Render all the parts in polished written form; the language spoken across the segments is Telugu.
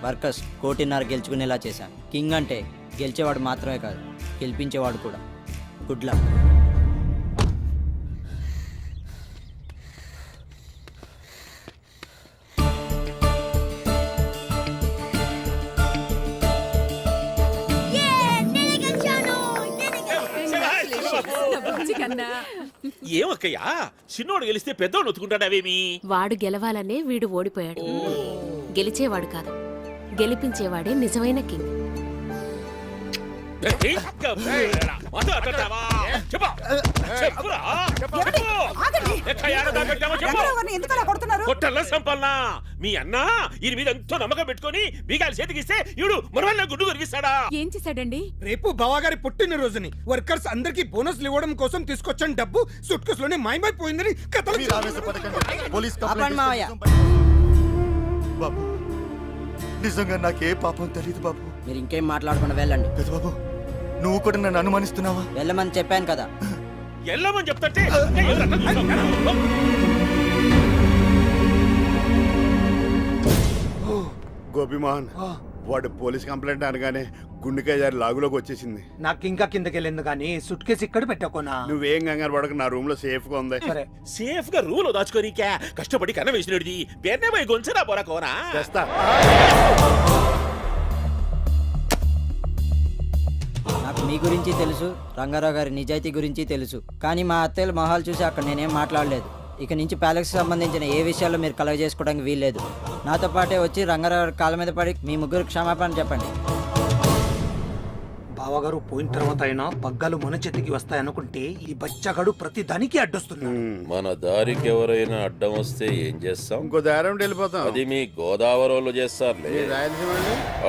వర్కర్స్ 1.5 కోటి గెలుచుకునేలా చేశాను. కింగ్ అంటే గెలిచేవాడు మాత్రమే కాదు, గెలిపించేవాడు కూడా. Good luck. ఏమక్కయ్యా చిన్నోడు గెలిస్తే పెద్దోడు ఒత్తుకుంటాడావేమి? వాడు గెలవాలనే వీడు ఓడిపోయాడు. గెలిచేవాడు కాదు, గెలిపించేవాడే నిజమైన కింగ్. మీ అన్న ఈయన మీద ఎంతో నమ్మకం పెట్టుకుని బీగాలు చేతికిస్తే ఈడు మరవల్ల గుడ్డు కొరికిస్తాడా? ఏం చేశాడండి? రేపు బావగారి పుట్టినరోజుని వర్కర్స్ అందరికి బోనస్లు ఇవ్వడం కోసం తీసుకొచ్చిన డబ్బు సూట్ కేసు లోనే మాయమైపోయిందని కథలు. బాబు నిజంగా నాకే పాపం తెలియదు బాబు. మీరు ఇంకేం మాట్లాడకుండా వెళ్ళండి. కదా బాబు, నువ్వు కూడా నన్ను అనుమానిస్తున్నావా? వెళ్ళమని చెప్పాను కదా. వెళ్ళమని చెప్తే గోపిమోహన్ వాడు పోలీస్ కంప్లైంట్ అనగానే గుండెకాయ జారి లాగులోకి వచ్చేసింది. నాకు ఇంకా కిందకెళ్ళింది కానీ సూట్ కేసు ఇక్కడ పెట్టాకోనా. నువ్వేం కంగారు పడక, నా రూమ్ లో సేఫ్ గా ఉంది. సరే సేఫ్ గా రూల్ దాచుకోనికా కష్టపడి కన్న వేసినది బెన్నే పోయి గొంచరా పోరా కోనా చేస్తా. నాకు మీ గురించి తెలుసు, రంగారావు గారి నిజాయితీ గురించి తెలుసు. కానీ మా అత్తయ్యల మొహాలు చూసి అక్కడ నేనేం మాట్లాడలేదు. ఇక నుంచి ప్యాలెక్స్ సంబంధించిన ఏ విషయాల్లో మీరు కలగ చేసుకోవడానికి వీల్లేదు. నాతో పాటే వచ్చి రంగారావు గారి కాళ్ళ మీద పడి మీ ముగ్గురు క్షమాపణ చెప్పండి. బావగారు పోయిన తర్వాత అయినా పగ్గాలు మన చేతికి వస్తాయనుకుంటే ఈ బచ్చగాడు ప్రతి దానికి అడ్డొస్తున్నాడు. మన దారికి ఎవరైనా అడ్డం వస్తే ఏం చేస్తాం? ఇంకో దారం వెళ్ళిపోతాం. అది మీ గోదావరిలో చేస్తారులే. రాయలసీమ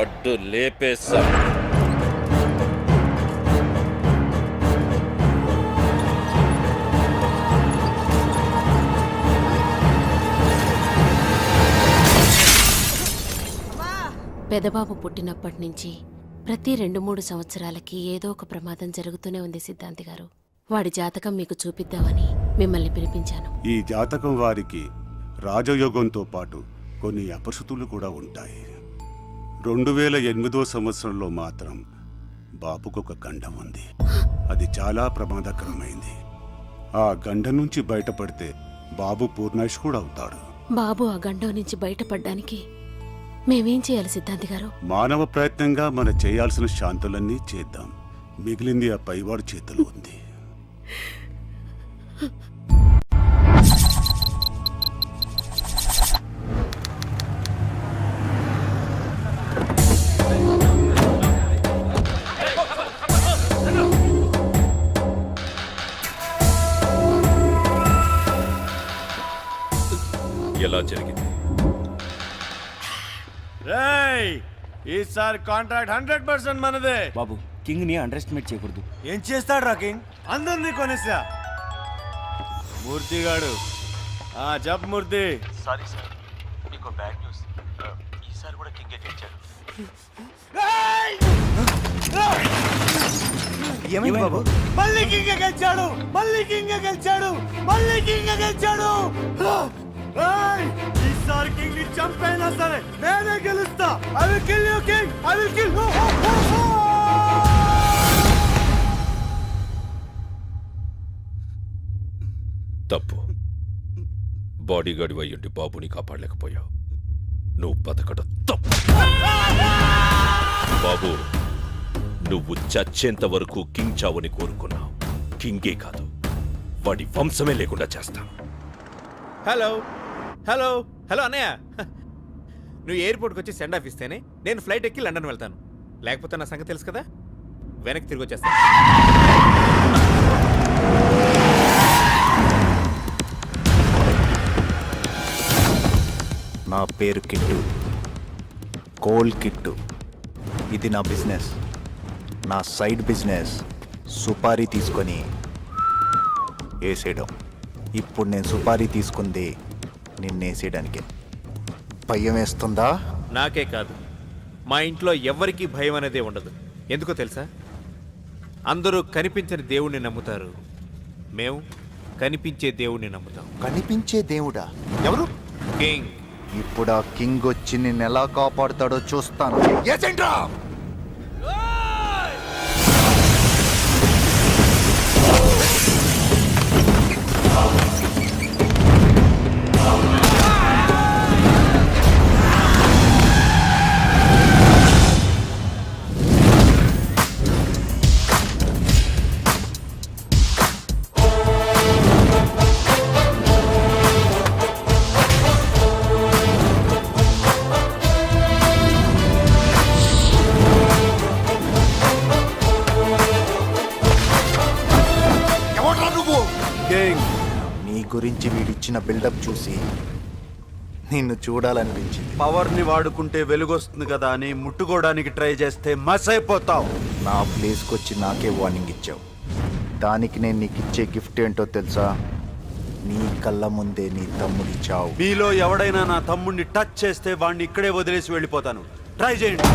అడ్డు లేపేస్తాం. పెదబాబు పుట్టినప్పటి నుంచి ప్రతి 2-3 సంవత్సరాలకి ఏదో ఒక ప్రమాదం జరుగుతూనే ఉంది సిద్ధాంతి గారు. వాడి జాతకం మీకు చూపిద్దామని మిమ్మల్ని పిలిపించాను. ఈ జాతకం వారికి రాజయోగంతో పాటు కొన్ని అపశృతులు కూడా ఉంటాయి. 2008వ సంవత్సరంలో మాత్రం బాబుకొక గండం ఉంది. అది చాలా ప్రమాదకరమైంది. ఆ గండం నుంచి బయటపడితే బాబు పూర్ణాయుష్కుడు అవుతాడు. బాబు ఆ గండం నుంచి బయటపడ్డానికి మేమేం చేయాలి సిద్ధాంతి గారు? మానవ ప్రయత్నంగా మనం చేయాల్సిన శాంతులన్నీ చేద్దాం. మిగిలింది ఆ పైవాడు చేతిలో ఉంది. ఎలా జరిగింది? ఈసారి కాంట్రాక్ట్ 100% మనదే. బాబు, కింగ్ ని అండర్ ఎస్టిమేట్ చేయకూడదు. ఏం చేస్తాడు రా కింగ్? అందరినీ కొనేసా. మూర్తి గాడు జప్ మూర్తి. సారీ సార్, మీకు బ్యాడ్ న్యూస్. ఈసారి కూడా కింగ్ గెలిచాడు. ఏమైంది బాబు? మళ్ళీ కింగ్ గెలిచాడు, మళ్ళీ కింగ్ గెలిచాడు, మళ్ళీ కింగ్ గెలిచాడు. ఈసారి కింగ్ ని చంపైనా సరే నేనే గెలుస్తా. I will kill you king, I will kill you. తప్పు. బాడీగార్డ్ అయ్యుండి బాబుని కాపాడలేకపోయావు. నువ్వు బతకడం తప్పు. బాబు, నువ్వు చచ్చేంత వరకు కింగ్ చావుని కోరుకున్నావు. కింగే కాదు, వాడి వంశమే లేకుండా చేస్తాను. హలో హలో హలో అన్నయ్య, నువ్వు ఎయిర్పోర్ట్కి వచ్చి సెండ్ ఆఫ్ ఇస్తేనే నేను ఫ్లైట్ ఎక్కి లండన్ వెళ్తాను. లేకపోతే నా సంగతి తెలుసు కదా, వెనక్కి తిరిగి వచ్చేస్తాను. నా పేరు కిట్టు, కోల్ కిట్టు. ఇది నా బిజినెస్. నా సైడ్ బిజినెస్ సుపారీ తీసుకొని వేసేయడం. ఇప్పుడు నేను సుపారీ తీసుకుంది నిన్నేసేయడానికే. భయం వేస్తుందా? నాకే కాదు, మా ఇంట్లో ఎవరికీ భయం అనేదే ఉండదు. ఎందుకో తెలుసా? అందరూ కనిపించని దేవుణ్ణి నమ్ముతారు, మేము కనిపించే దేవుణ్ణి నమ్ముతాం. కనిపించే దేవుడా? ఎవరు? కింగ్. ఇప్పుడు ఆ కింగ్ వచ్చి నిన్ను ఎలా కాపాడుతాడో చూస్తాను. కింగ్, నీ గురించి వీడిచ్చిన బిల్డప్ చూసి నిన్ను చూడాలనిపించింది. పవర్ని వాడుకుంటే వెలుగొస్తుంది కదా అని ముట్టుకోవడానికి ట్రై చేస్తే మస్ అయిపోతావు. నా ప్లేస్కి వచ్చి నాకే వార్నింగ్ ఇచ్చావు. దానికి నేను నీకు ఇచ్చే గిఫ్ట్ ఏంటో తెలుసా? నీ కళ్ళ ముందే నీ తమ్ముడి చావు. మీలో ఎవడైనా నా తమ్ముడిని టచ్ చేస్తే వాడిని ఇక్కడే వదిలేసి వెళ్ళిపోతాను. ట్రై చేయండి.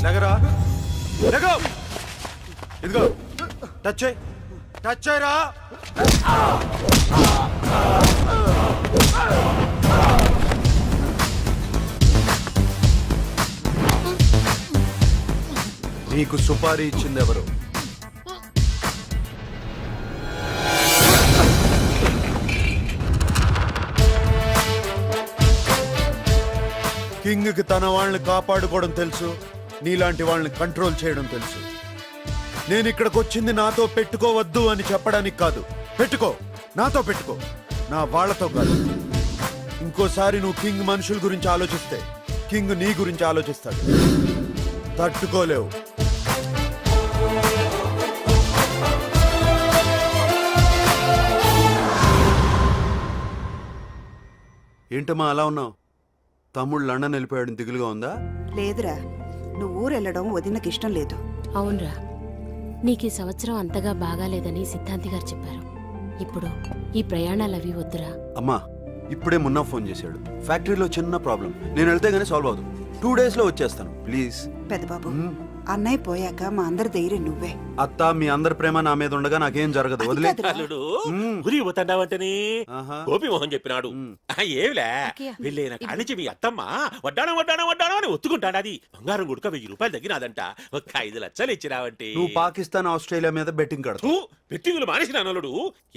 లగరా, లగో. ఇదిగో టచ్ చేయి, టచ్ చేయరా. నీకు సుపారీ ఇచ్చింది ఎవరు? కింగ్కి తన వాళ్ళని కాపాడుకోవడం తెలుసు, నీలాంటి వాళ్ళని కంట్రోల్ చేయడం తెలుసు. నేను ఇక్కడికి వచ్చింది నాతో పెట్టుకోవద్దు అని చెప్పడానికి కాదు. పెట్టుకో, నాతో పెట్టుకో, నా వాళ్ళతో కాదు. ఇంకోసారి నువ్వు కింగ్ మనుషుల గురించి ఆలోచిస్తే కింగ్ నీ గురించి ఆలోచిస్తాడు. తట్టుకోలేవు. ఏంటమ్మా అలా ఉన్నావు? తమ్ముడు లండన్ వెళ్ళిపోయాడు, దిగులుగా ఉందా? లేదురా, నువ్వు ఊరెళ్ళడం వదినకి ఇష్టం లేదు. అవునరా, నీకు ఈ సంవత్సరం అంతగా బాగాలేదని సిద్ధాంతి గారు చెప్పారు. ఇప్పుడు ఈ ప్రయాణాలవి వద్దురా. అమ్మా, ఇప్పుడే మున్నా ఫోన్ చేశాడు. ఫ్యాక్టరీలో చిన్న ప్రాబ్లం, నేను వెళ్తే గానీ సాల్వ్ అవుతుంది. 2 days లో వచ్చేస్తాను, ప్లీజ్. పెద్దబాబు, అన్నయ్య పోయాక మా అందరి ధైర్యం నువ్వే. అత్త, మీ అందరి ప్రేమ నా మీద ఉండగా నాకేం జరగదు, వదిలే. అల్లుడు ఉరి పోతాండావంటని ఆహా. గోపిమోహన్ చెప్పినాడు. ఏమిలే వెళ్ళైన కానించి మీ అత్తమ్మ వడ్డానం వడ్డానం వడ్డానం అని ఒత్తుకుంటాడది. బంగారం గుడక 1000 రూపాయలు తగ్గినాదంట. ఒక 5 లక్షలు ఇచ్చినావంటే నువ్వు పాకిస్తాన్, ఆస్ట్రేలియా మీద బెట్టింగ్ కడతావు. బెట్టింగులు మానేసిన అల్లుడు.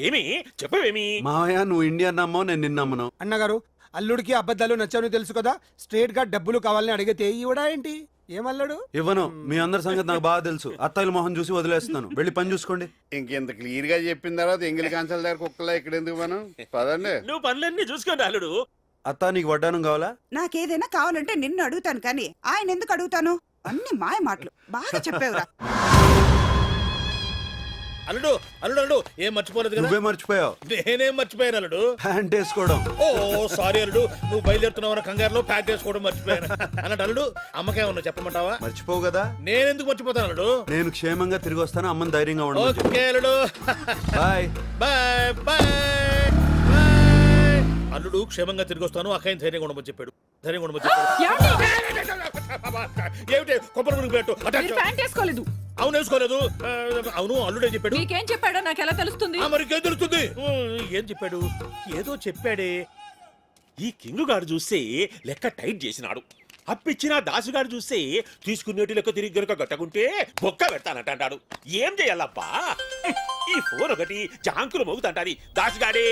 ఏమి చెప్పవేమి? మావయ్య, నువ్వు ఇండియా నమ్మవు, నేను నిన్న నమ్మను. అన్నగారు, అల్లుడికి అబద్ధాలు నచ్చావని తెలుసు కదా. స్ట్రేట్ గా డబ్బులు కావాలని అడిగితే ఇవ్వడా ఏంటి? ఏమల్లాడు? ఇవ్వను. మీ అందరి సంగతి నాకు బాగా తెలుసు. అత్తాయిల మొహం చూసి వదిలేస్తున్నాను. వెళ్ళి పని చూసుకోండి. ఇంకెంత క్లియర్ గా చెప్పిన తర్వాత ఎంగిలి కాన్సల్ దగ్గర కుక్కలా ఇక్కడ ఎందుకు మనం పదండి. నువ్వు పనులన్నీ చూసుకోండి అల్లుడు. అత్త, నీకు వడ్డానం కావాలా? నాకేదైనా కావాలంటే నిన్ను అడుగుతాను కానీ ఆయన ఎందుకు అడుగుతాను? అన్ని మాయ మాటలు. బాగా చెప్పావురా. అల్లుడు అల్లుడు అల్లుడు ఏం మర్చిపోలేదు కదా? నువ్వే మర్చిపోయావు. నేనేం మర్చిపోయాను అల్లుడు? ప్యాంట్ వేసుకోవడం. ఓ సారీ అల్లుడు, నువ్వు బయలుదేరుతున్నావు కంగారులో ప్యాక్ చేసుకోవడం మర్చిపోయాను. అన్నట్టు అల్లుడు, అమ్మకేమన్నా చెప్పమంటావా? మర్చిపోవు కదా. నేనెందుకు మర్చిపోతాను అల్లుడు? నేను క్షేమంగా తిరిగి వస్తాను, అమ్మని ధైర్యంగా ఉండదు. ఓకే అల్లుడు, బాయ్ బాయ్ బాయ్ బాయ్. అల్లుడు క్షేమంగా తిరిగి వస్తాను, అక్కయ్య ధైర్యంగా ఉండమని చెప్పాడు. ధైర్యంగా ఉండమని చెప్పాడు. ఏమిటి కొబ్బరి మునిగి పెట్టు. ప్యాంట్ వేసుకోలేదు. అవును వేసుకోలేదు అవును అల్లుడే చెప్పాడు మీకేం చెప్పాడో నాకు ఎలా తెలుస్తుంది మరికేం తెలుస్తుంది ఏం చెప్పాడు ఏదో చెప్పాడే ఈ కింగ్ గారు చూస్తే లెక్క టైట్ చేసినాడు అప్పిచ్చిన దాసుగాడు చూస్తే తీసుకునేటి లెక్క తిరిగి గనుక గట్టకుంటే బొక్క పెడతానంటాడు ఏం చేయాలబ్బా ఈ ఫోన్ ఒకటి జాంకులు మోగుతంటాది దాసుగాడే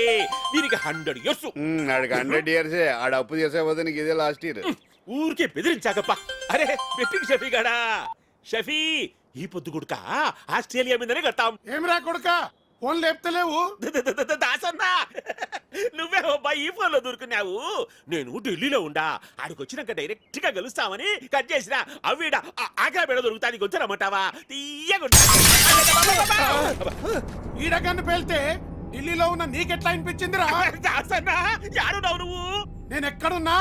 దీనికి 100 ఇయర్స్ ఆడికి 100 ఇయర్స్ ఆడ అప్పు చేసేపోతే నీకు ఇదే లాస్ట్ ఇయర్. ఊరికే బెదిరించాకప్ప అరే బెట్టింగ్ షఫీ గాడా షఫీ ఈ పొద్దు గుడుక ఆస్ట్రేలియా మీదనే కట్టాం ఏం రా కొడుక ఫోన్ లేపుతలేవు. దాసన్నా నువ్వే అబ్బా ఈ ఫోన్ లో దొరుకున్నావు నేను ఢిల్లీలో ఉండా ఆడికి వచ్చినాక డైరెక్ట్ గా కలుస్తామని కట్ చేసిన అవిడ ఆగ్రా బెడ దొరుకుతానికి వచ్చారమ్మంటావా ఈడగన్ను పేల్తే ఢిల్లీలో ఉన్న నీకెట్లా అనిపించిందిరా? దాసన్నా యాడున్నావు నువ్వు నేను ఎక్కడున్నా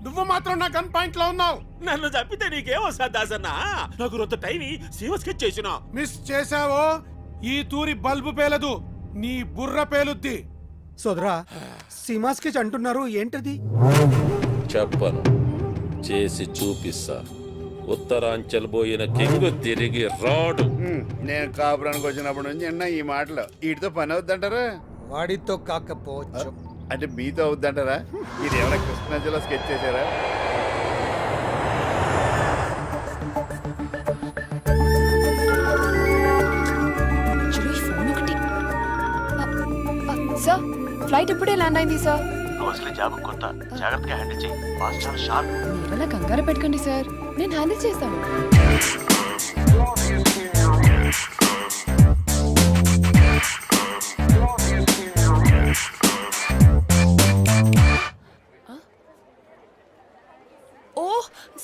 నువ్వు మాత్రం నా గన్ పాయింట్ లో ఉన్నావు. నన్ను చంపితే నీకేమో సార్ దాసన్నా నాకు రొంత టైం సీమ స్కెచ్ చేసిన మిస్ చేసావో ఈ తూరి బల్బు పేలదు నీ బుర్ర పేలుద్ది. సోదరా సీమాస్కి అంటున్నారు ఏంటది? చెప్పను చేసి చూపిస్తా ఉత్తరాంచల్ పోయిన కింగ్ తిరిగి రాడు నేను కాపురానికి వచ్చినప్పటి నుంచి అన్న ఈ మాటలు వీటితో పని అవుద్దంటారా? వాడితో కాకపోవచ్చు. అంటే మీతో అవుద్దంటారా? ఇది ఏమైనా కృష్ణా జిల్లా స్కెచ్ చేశారా? సార్ ఫ్లైట్ ఇప్పుడే ల్యాండ్ అయింది సార్ మీరలా కంగారు పెట్టకండి సార్ నేను హ్యాండిల్ చేస్తాను oh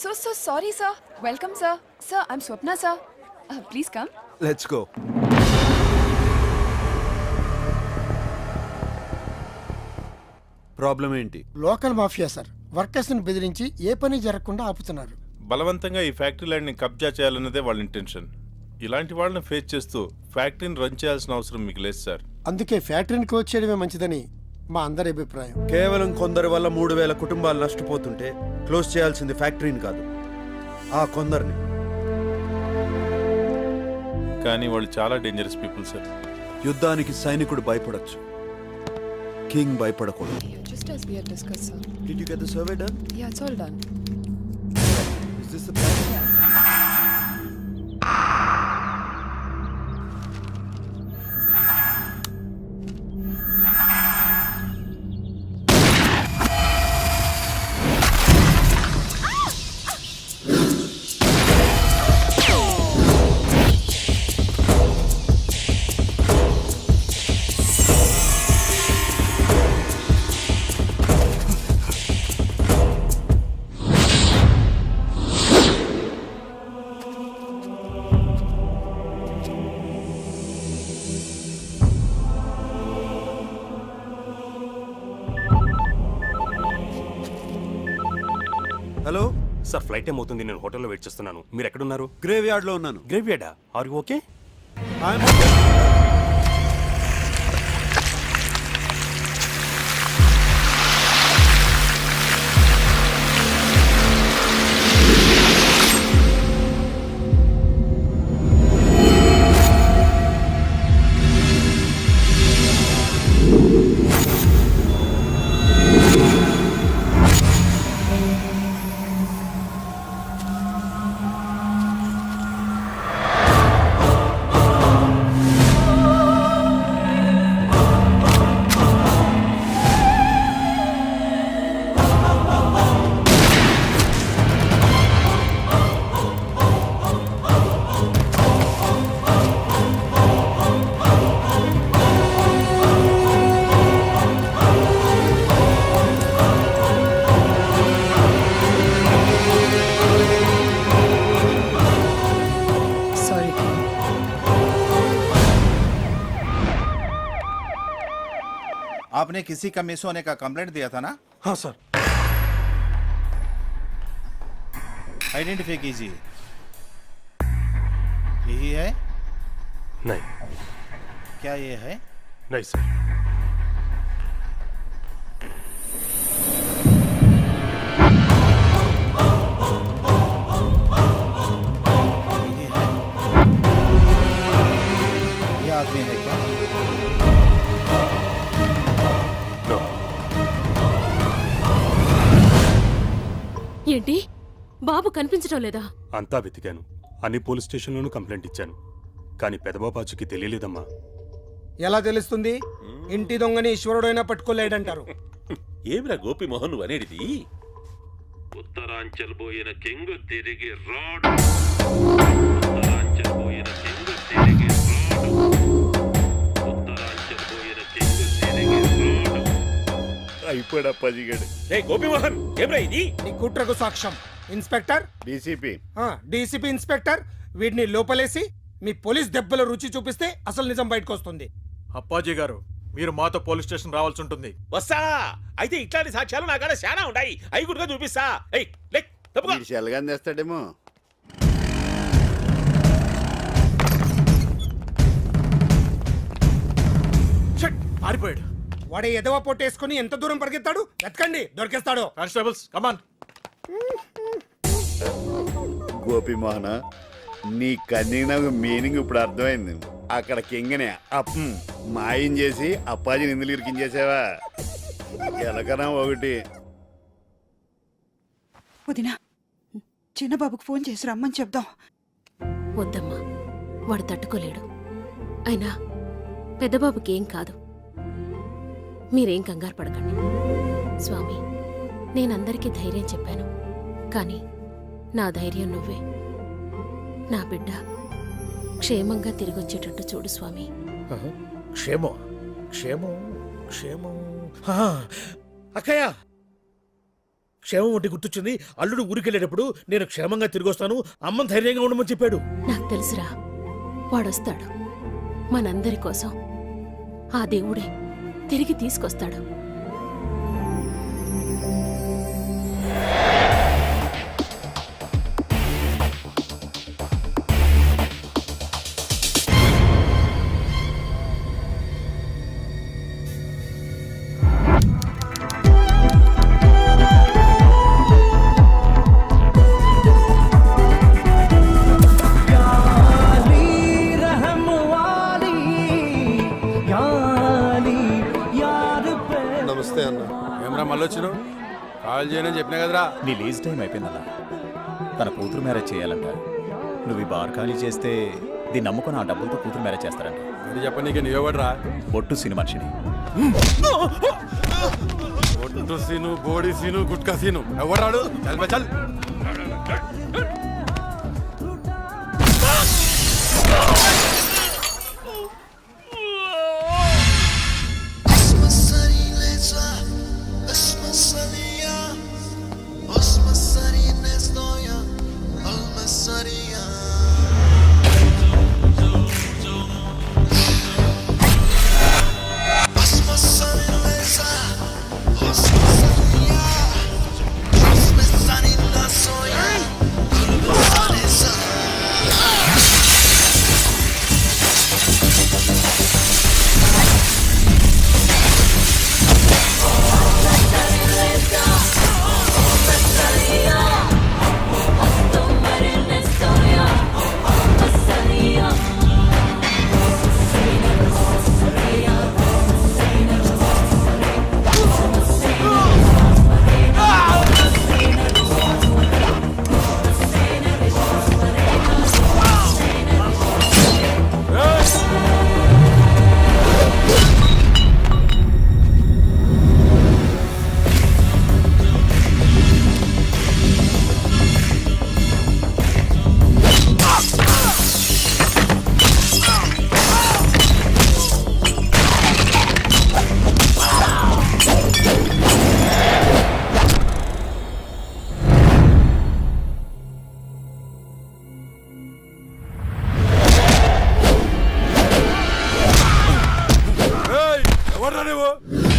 so sorry sir welcome sir sir I'm Swapna sir please come let's go. Problem ఏంటి? లోకల్ మాఫియా సార్ వర్కర్స్ ని బెదిరించి ఏ పని జరగకుండా ఆపుతున్నారు. బలవంతంగా ఈ ఫ్యాక్టరీ ల్యాండ్ని కబ్జా చేయాలన్నదే వాళ్ళ ఇంటెన్షన్. ఇలాంటి వాళ్ళని ఫేస్ చేస్తూ ఫ్యాక్టరీని రన్ చేయాల్సిన అవసరం మీకు లేదు సార్. అందుకే ఫ్యాక్టరీని క్లోజ్ చేయడమే మంచిదని మా అందరి అభిప్రాయం. కేవలం కొందరి వల్ల 3000 కుటుంబాలు నష్టపోతుంటే క్లోజ్ చేయాల్సింది ఫ్యాక్టరీని కాదు, ఆ కొందరిని. కానీ వాళ్ళు చాలా డేంజరస్ పీపుల్ సార్. యుద్ధానికి సైనికుడు భయపడొచ్చు, కింగ్ భయపడకూడదు. just as we have discussed sir Did you get the survey done? yeah it's all done Is this the plan? Hello sir flight ఏమవుతుంది నేను హోటల్లో వెయిట్ చేస్తున్నాను మీరు ఎక్కడున్నారు గ్రేవ్ యార్డ్ లో ఉన్నాను. గ్రేవ్ యార్డా ఆర్ యు ఓకే sorry आपने किसी का मिस होने का कंप्लेंट दिया था ना? हाँ सर आइडेंटिफाई कीजिए. यही है? नहीं क्या ये है? नहीं सर ये है? ఏంటి బాబు కనిపించడం లేదా? అంతా వెతికాను, అన్ని పోలీస్ స్టేషన్లోనూ కంప్లైంట్ ఇచ్చాను, కానీ పెదబాబాజుకి తెలియలేదమ్మా. ఎలా తెలుస్తుంది? ఇంటి దొంగని ఈశ్వరుడైనా పట్టుకోలేడంటారు. ఏమిరా గోపి మోహన్ నువ్వు అనేటిది? ఉత్తరాంచల్ పోయిన కింగ్ తిరిగి రాడు. ఉత్తరాంచల్ పోయిన కింగ్ తిరిగి రాడు. ఉత్తరాంచల్ పోయిన కింగ్ తిరిగి రాడు. అయిపోయాడు అప్పాజీగాడు. రే గోపి మోహన్ ఏమిరా ఇది? నీ కుట్రకు సాక్ష్యం ఇన్స్పెక్టర్, డీసీపీ డీసీపీ ఇన్స్పెక్టర్, వీడిని లోపలేసి మీ పోలీస్ దెబ్బల రుచి చూపిస్తే అసలు నిజం బయటకు వస్తుంది. అప్పాజీ గారు, మీరు మాతో పోలీస్ స్టేషన్ రావాల్సి ఉంటుంది. వస్తా. అయితే ఇట్లాంటి సాక్ష్యాలు నా కాడ చాలా ఉంటాయి, అవి కూడా చూపిస్తా. ఏయ్ లే తప్పుకో. వీడు చెల్లగాని తెస్తాడేమో. షట్, పారిపోయాడు. వాడే ఎదవ పొట్టేసుకుని ఎంత దూరం పరిగెత్తాడు? ఎత్కండి, దొరికేస్తాడు. Constables come on. గోపి మోహన, నీ కన్నీన మీనింగ్ ఇప్పుడు అర్థమైంది. అక్కడ కింగనే మాయం చేసి అప్పాజీని ఎందుకు ఇరికించేసావా? ఎలకనా ఒకటి. వదినా, చిన్నబాబుకు ఫోన్ చేసి రమ్మని చెప్దాం. వద్దమ్మా, వాడు తట్టుకోలేడు. అయినా పెద్దబాబుకి ఏం కాదు. మీరేం కంగారు పడకండి. స్వామి, నేనందరికీ ధైర్యం చెప్పాను, కానీ నా ధైర్యం నువ్వే. నా బిడ్డ క్షేమంగా తిరిగొచ్చేటట్టు చూడు స్వామి. క్షేమం క్షేమం క్షేమం. అక్కయ్య, క్షేమం ఒకటి గుర్తొచ్చింది. అల్లుడు ఊరికెళ్ళేటప్పుడు నేను క్షేమంగా తిరిగి వస్తాను, అమ్మని ధైర్యంగా ఉండమని చెప్పాడు. నాకు తెలుసురా, వాడొస్తాడు. మనందరి కోసం ఆ దేవుడే తిరిగి తీసుకొస్తాడు. నమస్తే అన్న. ఏమరా మళ్ళీ వచ్చినావు? కాల్ చేయనని చెప్పినా కదరా. నీ లీజ్ టైం అయిపోయిందన్నా. తన కూతురు మ్యారేజ్ చేయాలంట. నువ్వు ఈ బార్ ఖాళీ చేస్తే దీన్ని నమ్ముకొని ఆ డబ్బులతో కూతురు మ్యారేజ్ చేస్తారంట. అది చెప్పనీకి నీవెవడరా? బొట్టు సినిమా మనిషిని. ఒట్టు సీను, బోడి సీను, గుట్కా సీను ఎవడాడు? చల్ బే చల్.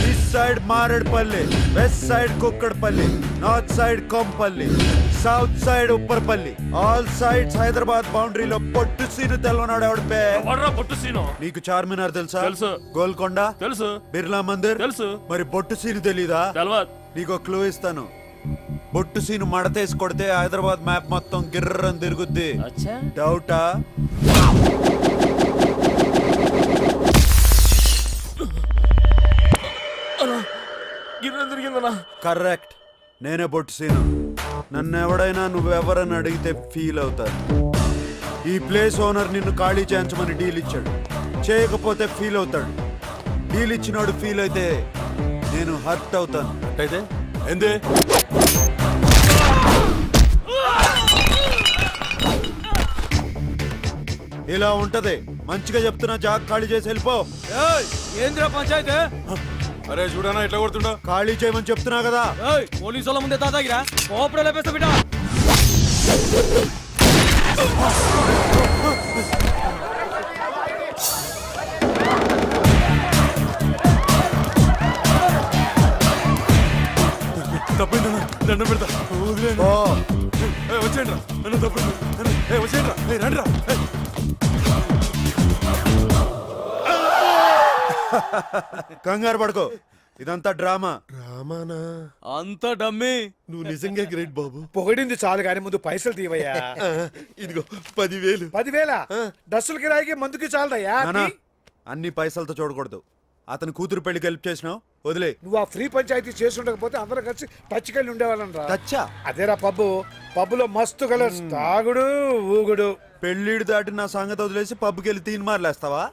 East side Maredpally, west side Kukkadapally, north side Kompally, south side Upparpally, all sides Hyderabad బౌండరీలో పొట్టు సీను తెల్లనాడు ఎవడిపే? పొట్టు సీను నీకు చార్మినార్ తెలుసా? తెలుసు. గోల్కొండ తెలుసు. బిర్లా మందిర్ తెలుసు. మరి బొట్టు సీను తెలీదా? తెలవదు. నీకు క్లూ ఇస్తాను. బొట్టు సీను మడతేసి కొడితే హైదరాబాద్ మ్యాప్ మొత్తం గిర్రని తిరుగుద్ది. డౌటా? కరెక్ట్, నేనే బొట్టు సీను. నన్ను ఎవడైనా నువ్వెవరని అడిగితే ఫీల్ అవుతారు. ఈ ప్లేస్ ఓనర్ నిన్ను ఖాళీ చేయించమని డీల్ ఇచ్చాడు. చేయకపోతే ఫీల్ అవుతాడు. డీల్ ఇచ్చినాడు ఫీల్ అయితే నేను హర్ట్ అవుతాను. అయితే ఏందే? ఇలా ఉంటది. మంచిగా చెప్తున్నా, జాగ్ ఖాళీ చేసి వెళ్ళిపో. ఏంద్రా పంచాయతీ అరే చూడనా ఎట్లా కొడుతుండో. ఖాళీ చేయమని చెప్తున్నా కదా. పోలీసు వాళ్ళ ముందే తాతాగిరా కోపడే లేపేస్తా బిడ్డ. తప్పైందన్నా, దండం పెడతా. వదిలేయండి. ఓ వచ్చేయండి రా, నన్ను తప్పండి. వచ్చేయండి రా, రండి రా. కంగారు పడుకో, ఇదంతా డ్రామా. అంత డమ్మి. నువ్వు నిజంగా గ్రేట్ బాబు. పొగిడింది చాలు కానీ ముందు పైసలు తీవయ్యా. ఇదిగో 10,000. 10,000 దస్సుల కిరాయికి మందుకి చాలదయ్యా. నానా, అన్ని పైసలతో చూడకూడదు. అతని కూతురు పెళ్లికి హెల్ప్ చేసినావు, వదిలే. నువ్వు ఆ ఫ్రీ పంచాయతీ చేస్తుండకపోతే అందరం కలిసి పచ్చికెళ్ళి ఉండేవాళ్ళం రా. తచ్చా అదేరా పబ్బులో మస్తు కలర్స్ తాగుడు ఊగుడు. పెళ్ళిడు దాటి నా సంగతి వదిలేసి పబ్కి వెళ్ళి తీన్ మార్లేస్తావా?